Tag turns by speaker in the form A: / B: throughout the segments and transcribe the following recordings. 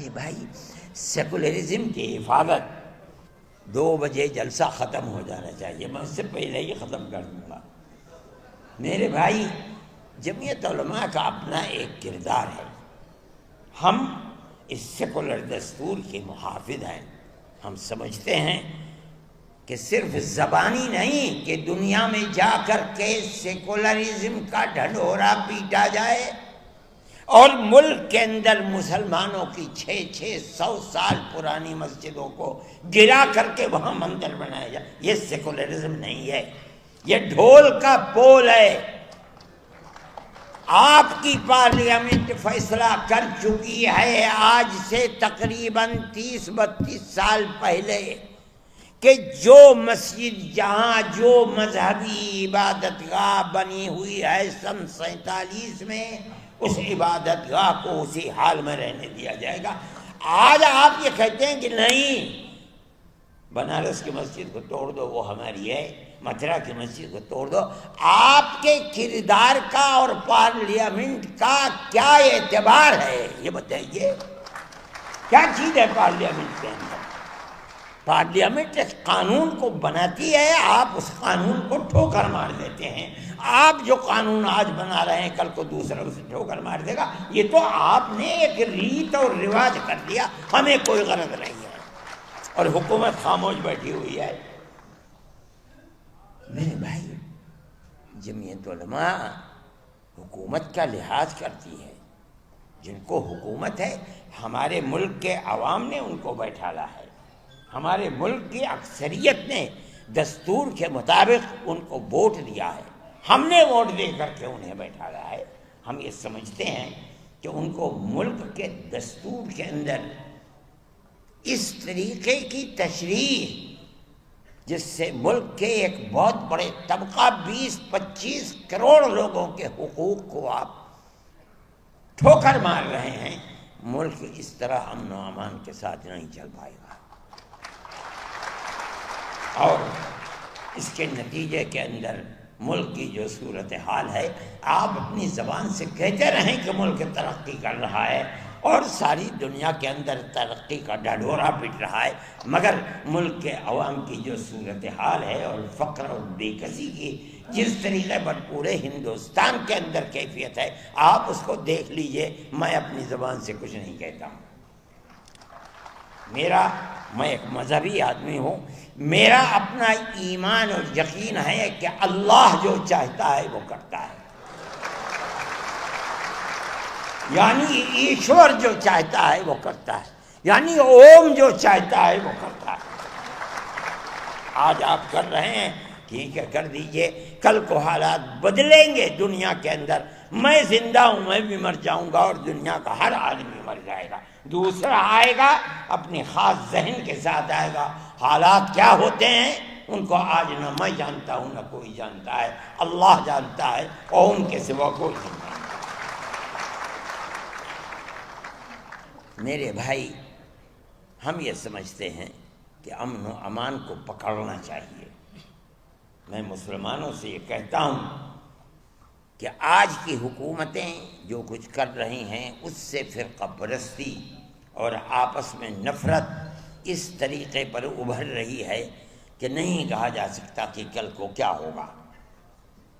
A: میرے بھائی سیکولرزم کی حفاظت 2 بجے جلسہ ختم ہو جانا چاہیے، میں اس سے پہلے ہی ختم کر دوں گا۔ میرے بھائی جمعیت علماء کا اپنا ایک کردار ہے، ہم اس سیکولر دستور کے محافظ ہیں۔ ہم سمجھتے ہیں کہ صرف زبانی نہیں کہ دنیا میں جا کر کے سیکولرزم کا ڈھنڈورا پیٹا جائے اور ملک کے اندر مسلمانوں کی 600 سال پرانی مسجدوں کو گرا کر کے وہاں مندر بنایا جائے، یہ سیکولرزم نہیں ہے، یہ ڈھول کا پول ہے۔ آپ کی پارلیمنٹ فیصلہ کر چکی ہے آج سے تقریباً 30-32 سال پہلے کہ جو مسجد جہاں جو مذہبی عبادت گاہ بنی ہوئی ہے سن 47 میں، اس عبادت گاہ کو اسی حال میں رہنے دیا جائے گا۔ آج آپ یہ کہتے ہیں کہ نہیں، بنارس کی مسجد کو توڑ دو، وہ ہماری ہے، متھرا کی مسجد کو توڑ دو۔ آپ کے کردار کا اور پارلیمنٹ کا کیا اعتبار ہے یہ بتائیے؟ کیا چیز ہے پارلیمنٹ کے اندر؟ پارلیمنٹ ایک قانون کو بناتی ہے، آپ اس قانون کو ٹھوکر مار دیتے ہیں۔ آپ جو قانون آج بنا رہے ہیں کل کو دوسرا اسے ٹھوکر مار دے گا، یہ تو آپ نے ایک ریت اور رواج کر دیا، ہمیں کوئی غرض نہیں ہے، اور حکومت خاموش بیٹھی ہوئی ہے۔ میرے بھائی جمعیت علماء حکومت کا لحاظ کرتی ہے، جن کو حکومت ہے ہمارے ملک کے عوام نے ان کو بیٹھالا ہے، ہمارے ملک کی اکثریت نے دستور کے مطابق ان کو ووٹ دیا ہے، ہم نے ووٹ دے کر کے انہیں بیٹھالا ہے۔ ہم یہ سمجھتے ہیں کہ ان کو ملک کے دستور کے اندر اس طریقے کی تشریح جس سے ملک کے ایک بہت بڑے طبقہ 20-25 کروڑ لوگوں کے حقوق کو آپ ٹھوکر مار رہے ہیں، ملک اس طرح امن و امان کے ساتھ نہیں چل پائے گا، اور اس کے نتیجے کے اندر ملک کی جو صورتحال ہے، آپ اپنی زبان سے کہتے رہیں کہ ملک ترقی کر رہا ہے اور ساری دنیا کے اندر ترقی کا ڈھڈورا پٹ رہا ہے، مگر ملک کے عوام کی جو صورتحال ہے اور فقر اور بے کسی کی جس طریقے پر پورے ہندوستان کے اندر کیفیت ہے، آپ اس کو دیکھ لیجئے۔ میں اپنی زبان سے کچھ نہیں کہتا ہوں، میں ایک مذہبی آدمی ہوں، میرا اپنا ایمان اور یقین ہے کہ اللہ جو چاہتا ہے وہ کرتا ہے، یعنی ایشور جو چاہتا ہے وہ کرتا ہے، یعنی اوم جو چاہتا ہے وہ کرتا ہے۔ آج آپ کر رہے ہیں، ٹھیک ہے کر دیجئے، کل کو حالات بدلیں گے دنیا کے اندر، میں زندہ ہوں، میں بھی مر جاؤں گا اور دنیا کا ہر آدمی مر جائے گا، دوسرا آئے گا اپنے خاص ذہن کے ساتھ آئے گا۔ حالات کیا ہوتے ہیں ان کو آج نہ میں جانتا ہوں نہ کوئی جانتا ہے، اللہ جانتا ہے اور ان کے سوا کوئی نہیں جانتا۔ میرے بھائی ہم یہ سمجھتے ہیں کہ امن و امان کو پکڑنا چاہیے۔ میں مسلمانوں سے یہ کہتا ہوں کہ آج کی حکومتیں جو کچھ کر رہی ہیں اس سے فرقہ پرستی اور آپس میں نفرت اس طریقے پر ابھر رہی ہے کہ نہیں کہا جا سکتا کہ کل کو کیا ہوگا۔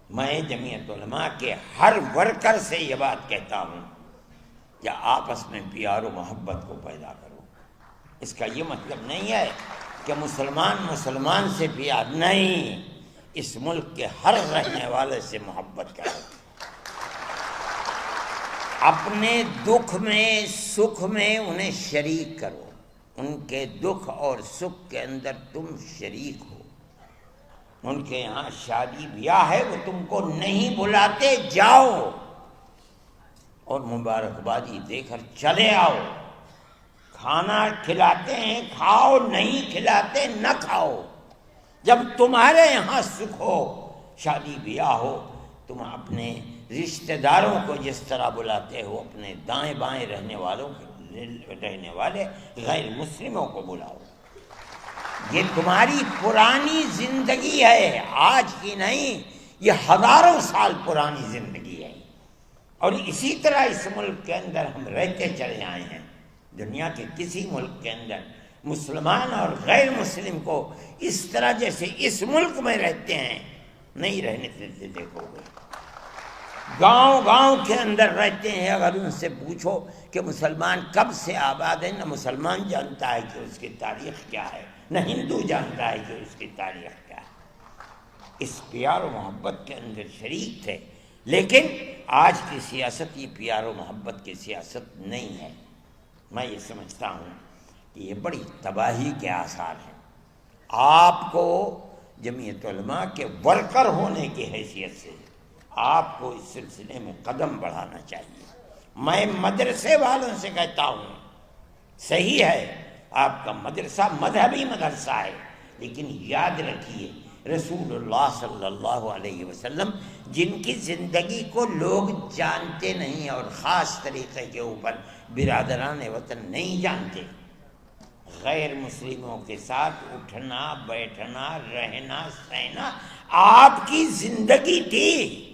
A: میں جمعیت علماء کے ہر ورکر سے یہ بات کہتا ہوں کہ آپس میں پیار و محبت کو پیدا کرو۔ اس کا یہ مطلب نہیں ہے کہ مسلمان سے پیار نہیں، اس ملک کے ہر رہنے والے سے محبت کرو، اپنے دکھ میں سکھ میں انہیں شریک کرو، ان کے دکھ اور سکھ کے اندر تم شریک ہو۔ ان کے یہاں شادی بیاہ ہے وہ تم کو نہیں بلاتے، جاؤ اور مبارکبادی دے کر چلے آؤ۔ کھانا کھلاتے ہیں کھاؤ، نہیں کھلاتے نہ کھاؤ۔ جب تمہارے یہاں سکھ ہو، شادی بیاہ ہو، تم اپنے رشتہ داروں کو جس طرح بلاتے ہو اپنے دائیں بائیں رہنے والے غیر مسلموں کو بلاؤ۔ یہ تمہاری پرانی زندگی ہے، آج کی نہیں، یہ ہزاروں سال پرانی زندگی ہے، اور اسی طرح اس ملک کے اندر ہم رہتے چلے آئے ہیں۔ دنیا کے کسی ملک کے اندر مسلمان اور غیر مسلم کو اس طرح جیسے اس ملک میں رہتے ہیں نہیں رہنے دیتے. دیکھو گے گاؤں گاؤں کے اندر رہتے ہیں. اگر ان سے پوچھو کہ مسلمان کب سے آباد ہے، نہ مسلمان جانتا ہے کہ اس کی تاریخ کیا ہے، نہ ہندو جانتا ہے کہ اس کی تاریخ کیا ہے. اس پیار و محبت کے اندر شریک تھے. لیکن آج کی سیاست یہ پیار و محبت کی سیاست نہیں ہے. میں یہ سمجھتا ہوں کہ یہ بڑی تباہی کے آثار ہیں. آپ کو جمعیت علماء کے ورکر ہونے کی حیثیت سے آپ کو اس سلسلے میں قدم بڑھانا چاہیے. میں مدرسے والوں سے کہتا ہوں صحیح ہے آپ کا مدرسہ مذہبی مدرسہ ہے، لیکن یاد رکھیے رسول اللہ صلی اللہ علیہ وسلم جن کی زندگی کو لوگ جانتے نہیں اور خاص طریقے کے اوپر برادران وطن نہیں جانتے، غیر مسلموں کے ساتھ اٹھنا بیٹھنا رہنا سہنا آپ کی زندگی تھی.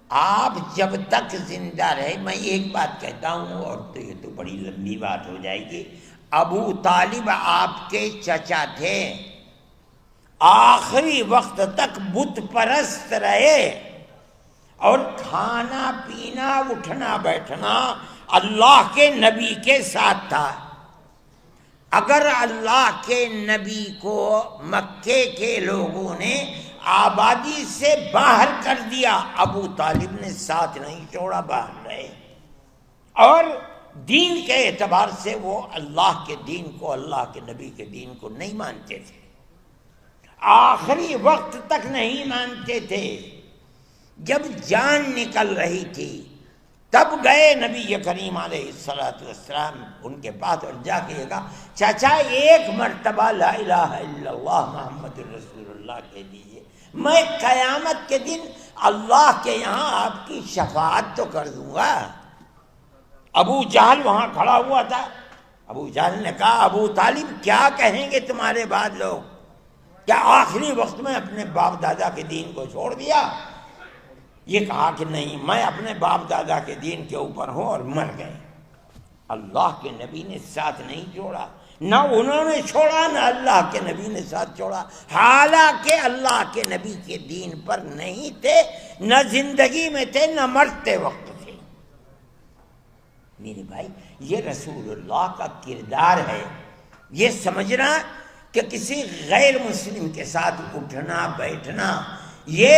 A: آپ جب تک زندہ رہے، میں ایک بات کہتا ہوں اور تو یہ تو بڑی لمبی بات ہو جائے گی، ابو طالب آپ کے چچا تھے، آخری وقت تک بت پرست رہے اور کھانا پینا اٹھنا بیٹھنا اللہ کے نبی کے ساتھ تھا. اگر اللہ کے نبی کو مکے کے لوگوں نے آبادی سے باہر کر دیا، ابو طالب نے ساتھ نہیں چھوڑا، باہر رہے. اور دین کے اعتبار سے وہ اللہ کے دین کو، اللہ کے نبی کے دین کو نہیں مانتے تھے، آخری وقت تک نہیں مانتے تھے. جب جان نکل رہی تھی تب گئے نبی کریم علیہ السلام ان کے پاس اور جا کے کہا چچا ایک مرتبہ لا الہ الا اللہ محمد رسول اللہ کہہ دیجیے، میں قیامت کے دن اللہ کے یہاں آپ کی شفاعت تو کر دوں گا. ابو جہل وہاں کھڑا ہوا تھا. ابو جہل نے کہا ابو طالب کیا کہیں گے تمہارے بعد لوگ، کیا آخری وقت میں اپنے باپ دادا کے دین کو چھوڑ دیا؟ یہ کہا کہ نہیں، میں اپنے باپ دادا کے دین کے اوپر ہوں اور مر گئے. اللہ کے نبی نے ساتھ نہیں چھوڑا، نہ انہوں نے چھوڑا نہ اللہ کے نبی نے ساتھ چھوڑا، حالانکہ اللہ کے نبی کے دین پر نہیں تھے، نہ زندگی میں تھے نہ مرتے وقت تھے. میرے بھائی یہ رسول اللہ کا کردار ہے. یہ سمجھنا کہ کسی غیر مسلم کے ساتھ اٹھنا بیٹھنا یہ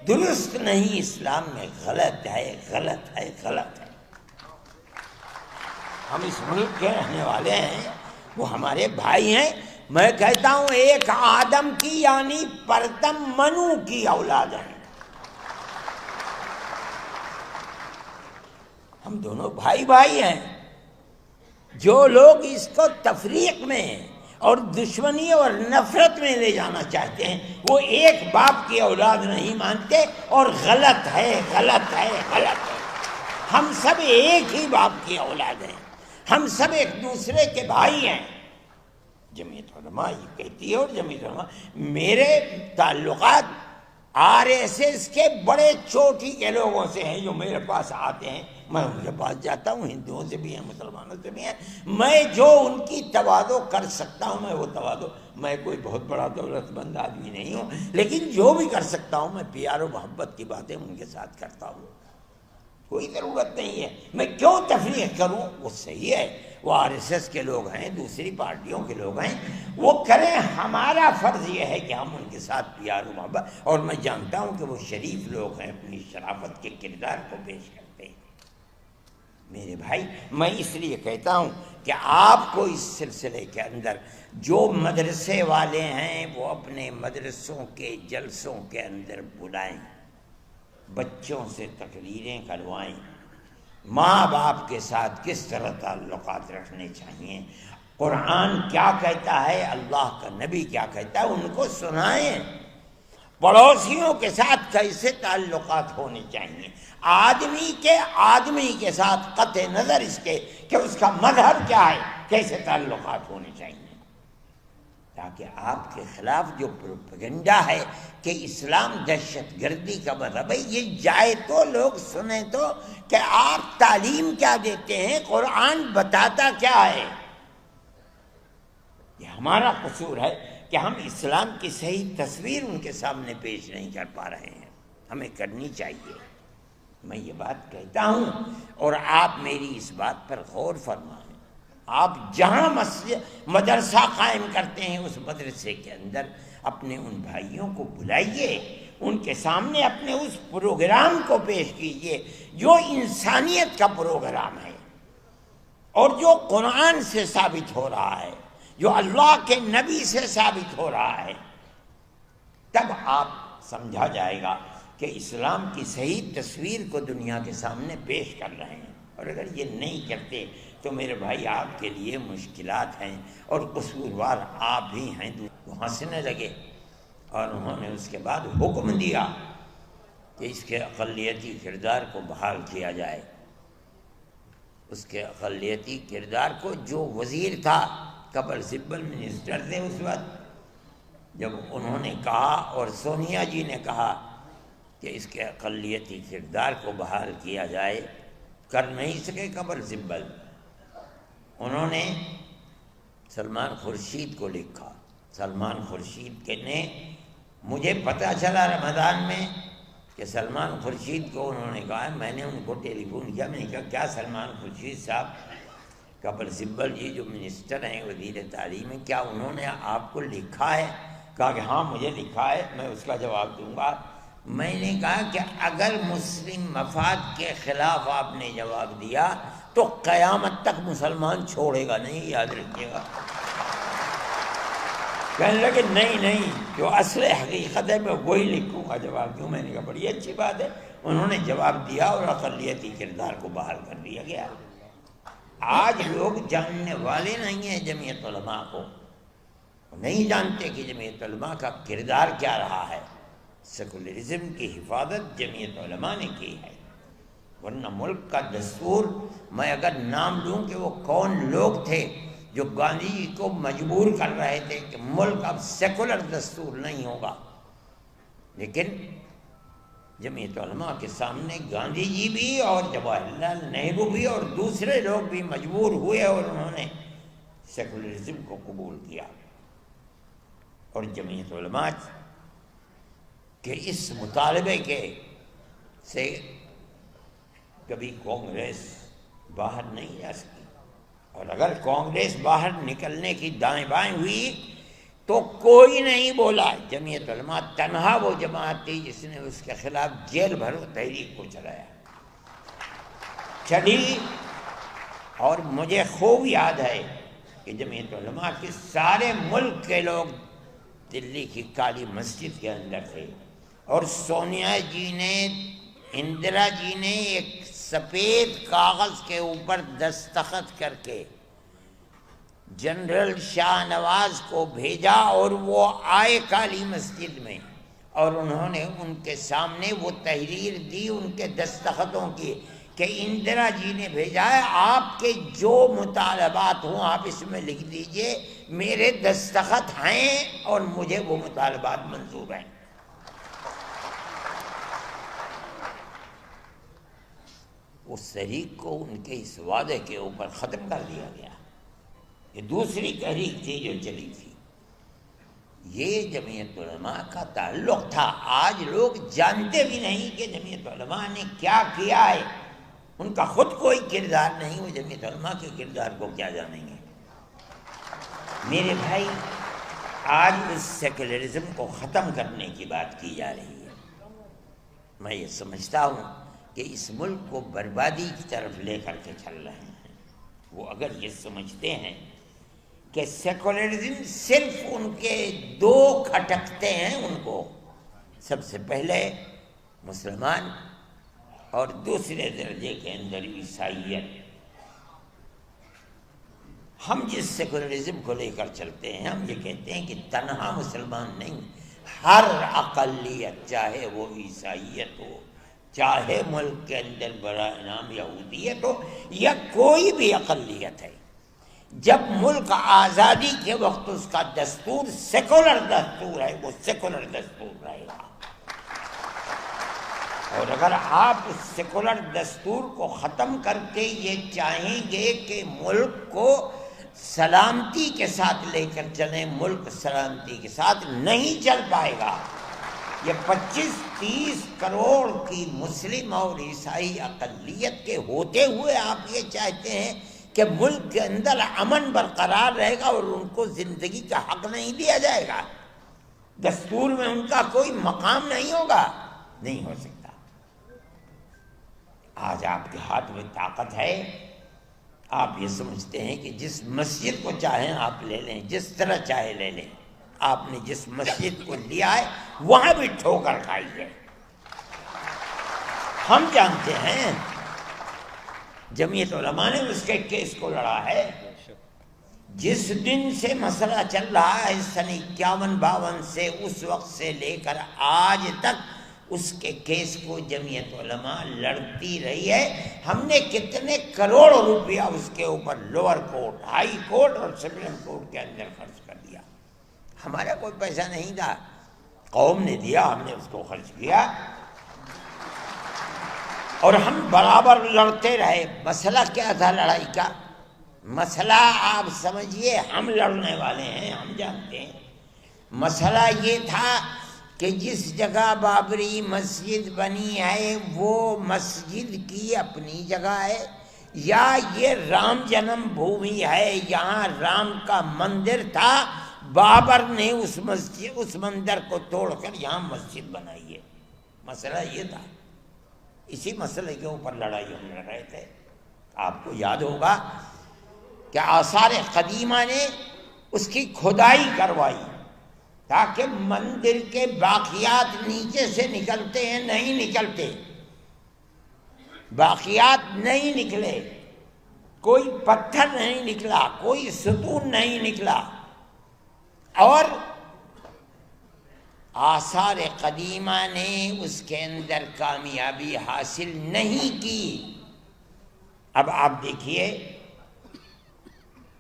A: درست نہیں، اسلام میں غلط ہے غلط ہے غلط ہے. ہم اس ملک کے رہنے والے ہیں، وہ ہمارے بھائی ہیں. میں کہتا ہوں ایک آدم کی یعنی پرتم منو کی اولاد ہیں. ہم دونوں بھائی بھائی ہیں. جو لوگ اس کو تفریق میں اور دشمنی اور نفرت میں لے جانا چاہتے ہیں وہ ایک باپ کی اولاد نہیں مانتے اور غلط ہے غلط ہے غلط ہے. ہم سب ایک ہی باپ کی اولاد ہیں، ہم سب ایک دوسرے کے بھائی ہیں. جمعیت علماء یہ کہتی ہے اور جمعیت علماء میرے تعلقات RSS کے بڑے چوٹی کے لوگوں سے ہیں جو میرے پاس آتے ہیں. میں ان کے پاس جاتا ہوں، ہندوؤں سے بھی ہیں مسلمانوں سے بھی ہیں. میں جو ان کی تواضع کر سکتا ہوں میں وہ تواضع، میں کوئی بہت بڑا دولت مند آدمی نہیں ہوں، لیکن جو بھی کر سکتا ہوں میں پیار و محبت کی باتیں ان کے ساتھ کرتا ہوں. کوئی ضرورت نہیں ہے میں کیوں تفریق کروں. وہ صحیح ہے، وہ RSS کے لوگ ہیں، دوسری پارٹیوں کے لوگ ہیں، وہ کریں. ہمارا فرض یہ ہے کہ ہم ان کے ساتھ پیار و محبت، اور میں جانتا ہوں کہ وہ شریف لوگ ہیں، اپنی شرافت کے کردار کو پیش کرتے ہیں. میرے بھائی میں اس لیے کہتا ہوں کہ آپ کو اس سلسلے کے اندر جو مدرسے والے ہیں وہ اپنے مدرسوں کے جلسوں کے اندر بلائیں، بچوں سے تقریریں کروائیں، ماں باپ کے ساتھ کس طرح تعلقات رکھنے چاہیے، قرآن کیا کہتا ہے، اللہ کا نبی کیا کہتا ہے، ان کو سنائیں. پڑوسیوں کے ساتھ کیسے تعلقات ہونے چاہیے، آدمی کے ساتھ قطع نظر اس کے کہ اس کا مذہب کیا ہے کیسے تعلقات ہونے چاہیے. تاکہ آپ کے خلاف جو پروپیگنڈا ہے کہ اسلام دہشت گردی کا مذہب ہے، یہ جائے تو لوگ سنیں تو کہ آپ تعلیم کیا دیتے ہیں، قرآن بتاتا کیا ہے۔ یہ ہمارا قصور ہے کہ ہم اسلام کی صحیح تصویر ان کے سامنے پیش نہیں کر پا رہے ہیں، ہمیں کرنی چاہیے۔ میں یہ بات کہتا ہوں اور آپ میری اس بات پر غور فرمائیں۔ آپ جہاں مدرسہ قائم کرتے ہیں اس مدرسے کے اندر اپنے ان بھائیوں کو بلائیے، ان کے سامنے اپنے اس پروگرام کو پیش کیجیے جو انسانیت کا پروگرام ہے اور جو قرآن سے ثابت ہو رہا ہے، جو اللہ کے نبی سے ثابت ہو رہا ہے۔ تب آپ سمجھا جائے گا کہ اسلام کی صحیح تصویر کو دنیا کے سامنے پیش کر رہے ہیں۔ اور اگر یہ نہیں کرتے تو میرے بھائی آپ کے لیے مشکلات ہیں اور قصوروار آپ ہی ہیں۔ وہ ہنسنے لگے اور انہوں نے اس کے بعد حکم دیا کہ اس کے اقلیتی کردار کو بحال کیا جائے۔ اس کے اقلیتی کردار کو، جو وزیر تھا، کپل سبل منسٹر تھے اس وقت، جب انہوں نے کہا اور سونیا جی نے کہا کہ اس کے اقلیتی کردار کو بحال کیا جائے، کر نہیں سکے کپل سبل۔ انہوں نے سلمان خورشید کو لکھا۔ سلمان خورشید کے نے، مجھے پتہ چلا رمضان میں کہ سلمان خورشید کو انہوں نے کہا، میں نے ان کو ٹیلی فون کیا، میں نے کہا کیا سلمان خورشید صاحب، کپل سبل جی جو منسٹر ہیں، وزیر تعلیم ہیں، کیا انہوں نے آپ کو لکھا ہے؟ کہا کہ ہاں مجھے لکھا ہے، میں اس کا جواب دوں گا۔ میں نے کہا کہ اگر مسلم مفاد کے خلاف آپ نے جواب دیا تو قیامت تک مسلمان چھوڑے گا نہیں، یاد رکھیے گا۔ کہنے لگے نہیں، جو اصل حقیقت ہے میں وہی لکھوں گا جواب کیوں۔ میں نے کہا بڑی اچھی بات ہے۔ انہوں نے جواب دیا اور اقلیتی کردار کو بحال کر دیا گیا۔ آج لوگ جاننے والے نہیں ہیں جمعیت علماء کو، نہیں جانتے کہ جمعیت علماء کا کردار کیا رہا ہے۔ سیکولرزم کی حفاظت جمعیت علماء نے کی ہے، ورنہ ملک کا دستور، میں اگر نام لوں کہ وہ کون لوگ تھے جو گاندھی جی کو مجبور کر رہے تھے کہ ملک اب سیکولر دستور نہیں ہوگا، لیکن جمعیت علماء کے سامنے گاندھی جی بھی اور جواہر لال نہرو بھی اور دوسرے لوگ بھی مجبور ہوئے اور انہوں نے سیکولرزم کو قبول کیا۔ اور جمعیت علماء کہ اس مطالبے کے سے کبھی کانگریس باہر نہیں جا سکی، اور اگر کانگریس باہر نکلنے کی دائیں بائیں ہوئی تو کوئی نہیں بولا۔ جمعیت علماء تنہا وہ جماعت تھی جس نے اس کے خلاف جیل بھرو تحریک کو چلی۔ اور مجھے خوب یاد ہے کہ جمعیت علماء کے سارے ملک کے لوگ دلی کی کالی مسجد کے اندر تھے، اور سونیا جی نے، اندرا جی نے ایک سفید کاغذ کے اوپر دستخط کر کے جنرل شاہ نواز کو بھیجا، اور وہ آئے کالی مسجد میں، اور انہوں نے ان کے سامنے وہ تحریر دی ان کے دستخطوں کی کہ اندرا جی نے بھیجا ہے، آپ کے جو مطالبات ہوں آپ اس میں لکھ دیجئے، میرے دستخط ہیں اور مجھے وہ مطالبات منظور ہیں۔ اس تحریک کو ان کے اس وعدے کے اوپر ختم کر دیا گیا۔ یہ دوسری تحریک تھی جو چلی تھی۔ یہ جمعیت علماء کا تعلق تھا۔ آج لوگ جانتے بھی نہیں کہ جمعیت علماء نے کیا کیا ہے، ان کا خود کوئی کردار نہیں، وہ جمعیت علماء کے کردار کو کیا جانیں گے۔ میرے بھائی، آج اس سیکولرزم کو ختم کرنے کی بات کی جا رہی ہے۔ میں یہ سمجھتا ہوں کہ اس ملک کو بربادی کی طرف لے کر کے چل رہے ہیں۔ وہ اگر یہ سمجھتے ہیں کہ سیکولرزم صرف ان کے دو کھٹکتے ہیں، ان کو سب سے پہلے مسلمان اور دوسرے درجے کے اندر عیسائیت۔ ہم جس سیکولرزم کو لے کر چلتے ہیں، ہم یہ کہتے ہیں کہ تنہا مسلمان نہیں، ہر اقلیت، چاہے وہ عیسائیت ہو، چاہے ملک کے اندر براہ نام یہودیت ہو، یا کوئی بھی اقلیت ہے، جب ملک آزادی کے وقت اس کا دستور سیکولر دستور ہے، وہ سیکولر دستور رہے گا، اور اگر آپ اس سیکولر دستور کو ختم کر کے یہ چاہیں گے کہ ملک کو سلامتی کے ساتھ لے کر چلیں، ملک سلامتی کے ساتھ نہیں چل پائے گا۔ یہ 25-30 کروڑ کی مسلم اور عیسائی اقلیت کے ہوتے ہوئے آپ یہ چاہتے ہیں کہ ملک کے اندر امن برقرار رہے گا اور ان کو زندگی کا حق نہیں دیا جائے گا، دستور میں ان کا کوئی مقام نہیں ہوگا؟ نہیں ہو سکتا۔ آج آپ کے ہاتھ میں طاقت ہے، آپ یہ سمجھتے ہیں کہ جس مسجد کو چاہیں آپ لے لیں، جس طرح چاہے لے لیں۔ آپ نے جس مسجد کو لیا ہے وہاں بھی ٹھوکر کھائی ہے۔ ہم جانتے ہیں جمعیت علماء نے اس کے کیس کو لڑا ہے۔ جس دن سے مسئلہ چل رہا ہے سن 51-52 سے، اس وقت سے لے کر آج تک اس کے کیس کو جمعیت علماء لڑتی رہی ہے۔ ہم نے کتنے کروڑ روپیہ اس کے اوپر لوور کورٹ، ہائی کورٹ اور سپریم کورٹ کے اندر خرچ کر دیا۔ ہمارا کوئی پیسہ نہیں تھا، قوم نے دیا، ہم نے اس کو خرچ کیا، اور ہم برابر لڑتے رہے۔ مسئلہ کیا تھا لڑائی کا؟ مسئلہ آپ سمجھیے، ہم لڑنے والے ہیں، ہم جانتے ہیں۔ مسئلہ یہ تھا کہ جس جگہ بابری مسجد بنی ہے وہ مسجد کی اپنی جگہ ہے، یا یہ رام جنم بھومی ہے، یہاں رام کا مندر تھا، بابر نے اس مندر کو توڑ کر یہاں مسجد بنائی ہے۔ مسئلہ یہ تھا، اسی مسئلے کے اوپر لڑائی ہم لڑ رہے تھے۔ آپ کو یاد ہوگا کہ آثار قدیمہ نے اس کی کھدائی کروائی تاکہ مندر کے باقیات نیچے سے نکلتے ہیں، نہیں نکلتے، باقیات نہیں نکلے، کوئی پتھر نہیں نکلا، کوئی ستون نہیں نکلا، اور آثار قدیمہ نے اس کے اندر کامیابی حاصل نہیں کی۔ اب آپ دیکھیے،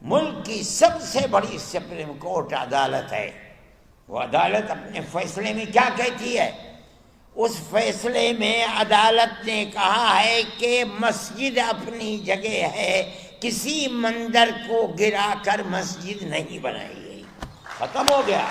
A: ملک کی سب سے بڑی سپریم کورٹ عدالت ہے، وہ عدالت اپنے فیصلے میں کیا کہتی ہے؟ اس فیصلے میں عدالت نے کہا ہے کہ مسجد اپنی جگہ ہے، کسی مندر کو گرا کر مسجد نہیں بنائی گئی، ختم ہو گیا۔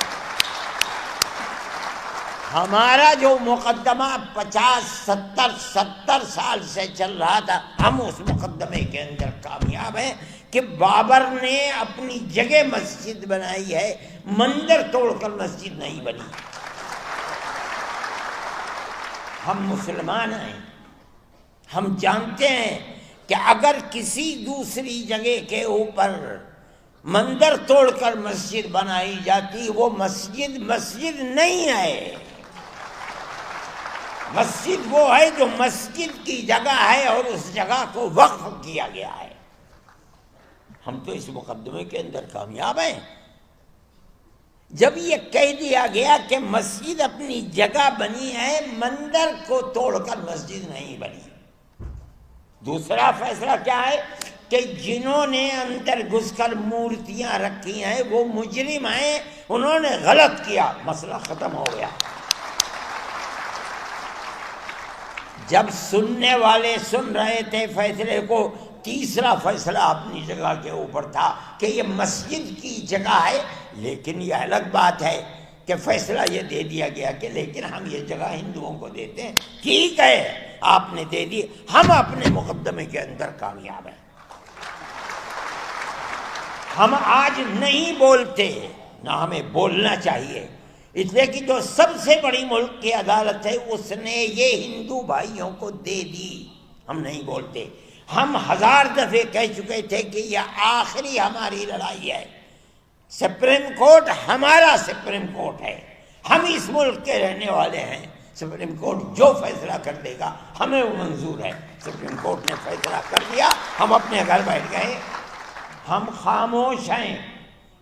A: ہمارا جو مقدمہ 50-70 سال سے چل رہا تھا، ہم اس مقدمے کے اندر کامیاب ہیں کہ بابر نے اپنی جگہ مسجد بنائی ہے، مندر توڑ کر مسجد نہیں بنی۔ ہم مسلمان ہیں، ہم جانتے ہیں کہ اگر کسی دوسری جگہ کے اوپر مندر توڑ کر مسجد بنائی جاتی، وہ مسجد نہیں ہے۔ مسجد وہ ہے جو مسجد کی جگہ ہے اور اس جگہ کو وقف کیا گیا ہے۔ ہم تو اس مقدمے کے اندر کامیاب ہیں۔ جب یہ کہہ دیا گیا کہ مسجد اپنی جگہ بنی ہے، مندر کو توڑ کر مسجد نہیں بنی۔ دوسرا فیصلہ کیا ہے کہ جنہوں نے اندر گھس کر مورتیاں رکھی ہیں وہ مجرم ہیں، انہوں نے غلط کیا، مسئلہ ختم ہو گیا۔ جب سننے والے سن رہے تھے فیصلے کو، تیسرا فیصلہ اپنی جگہ کے اوپر تھا کہ یہ مسجد کی جگہ ہے، لیکن یہ الگ بات ہے کہ فیصلہ یہ دے دیا گیا کہ لیکن ہم یہ جگہ ہندوؤں کو دیتے ہیں۔ ٹھیک ہے، آپ نے دے دی، ہم اپنے مقدمے کے اندر کامیاب ہیں۔ ہم آج نہیں بولتے، نہ ہمیں بولنا چاہیے، اس لیے کہ جو سب سے بڑی ملک کی عدالت ہے اس نے یہ ہندو بھائیوں کو دے دی۔ ہم نہیں بولتے، ہم 1000 دفعے کہہ چکے تھے کہ یہ آخری ہماری لڑائی ہے۔ سپریم کورٹ ہمارا سپریم کورٹ ہے، ہم اس ملک کے رہنے والے ہیں، سپریم کورٹ جو فیصلہ کر دے گا ہمیں وہ منظور ہے۔ سپریم کورٹ نے فیصلہ کر دیا، ہم اپنے گھر بیٹھ گئے، ہم خاموش ہیں،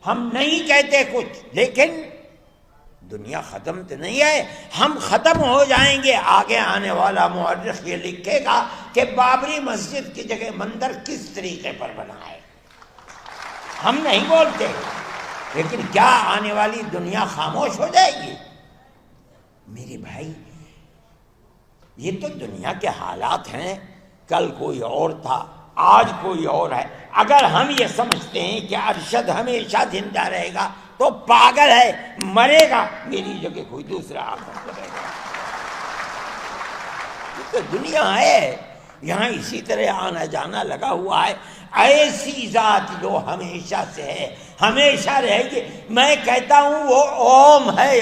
A: ہم نہیں کہتے کچھ، لیکن دنیا ختم تو نہیں ہے، ہم ختم ہو جائیں گے۔ آگے آنے والا مورخ یہ لکھے گا کہ بابری مسجد کی جگہ مندر کس طریقے پر بنا ہے۔ ہم نہیں بولتے، لیکن کیا آنے والی دنیا خاموش ہو جائے گی؟ میرے بھائی یہ تو دنیا کے حالات ہیں، کل کوئی اور تھا، آج کوئی اور ہے۔ اگر ہم یہ سمجھتے ہیں کہ ارشد ہمیشہ زندہ رہے گا تو پاگل ہے، مرے گا، میری جگہ کوئی دوسرا آ کر کرے گا۔ یہ تو دنیا ہے، یہاں اسی طرح آنا جانا لگا ہوا ہے۔ ایسی ذات جو ہمیشہ سے ہے، ہمیشہ رہے گی۔ میں کہتا ہوں وہ اوم ہے۔